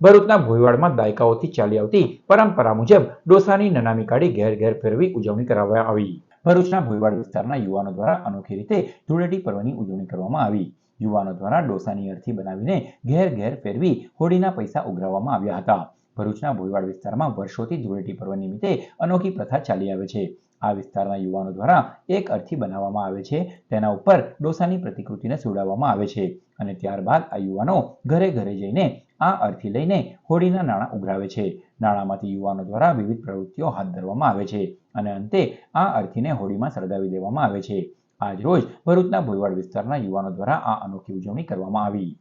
ભરૂચના ભોયવાડમાં દાયકાઓથી ચાલી આવતી પરંપરા મુજબ ડોસાની નનામી કાઢી ઘેર ઘેર ફેરવી ઉજવણી કરાવવામાં આવી. ભરૂચના ભોયવાડ વિસ્તારના યુવાનો દ્વારા અનોખી રીતે ધૂળેટી પર્વની ઉજવણી કરવામાં આવી. યુવાનો દ્વારા ડોસાની અર્થી બનાવીને ઘેર ઘેર ફેરવી હોળીના પૈસા ઉઘરાવવામાં આવ્યા હતા. ભરૂચના ભોયવાડ વિસ્તારમાં વર્ષોથી ધૂળેટી પર્વ નિમિત્તે અનોખી પ્રથા ચાલી આવે છે. આ વિસ્તારના યુવાનો દ્વારા એક અર્થી બનાવવામાં આવે છે, તેના ઉપર ડોસાની પ્રતિકૃતિને સુવડાવવામાં આવે છે અને ત્યારબાદ આ યુવાનો ઘરે ઘરે જઈને આ અર્થી લઈને હોળીના નાણાં ઉઘરાવે છે. નાણાંમાંથી યુવાનો દ્વારા વિવિધ પ્રવૃત્તિઓ હાથ ધરવામાં આવે છે અને અંતે આ અર્થીને હોળીમાં સળગાવી દેવામાં આવે છે. આજ રોજ ભરૂચના ભોયવાડ વિસ્તારના યુવાનો દ્વારા આ અનોખી ઉજવણી કરવામાં આવી.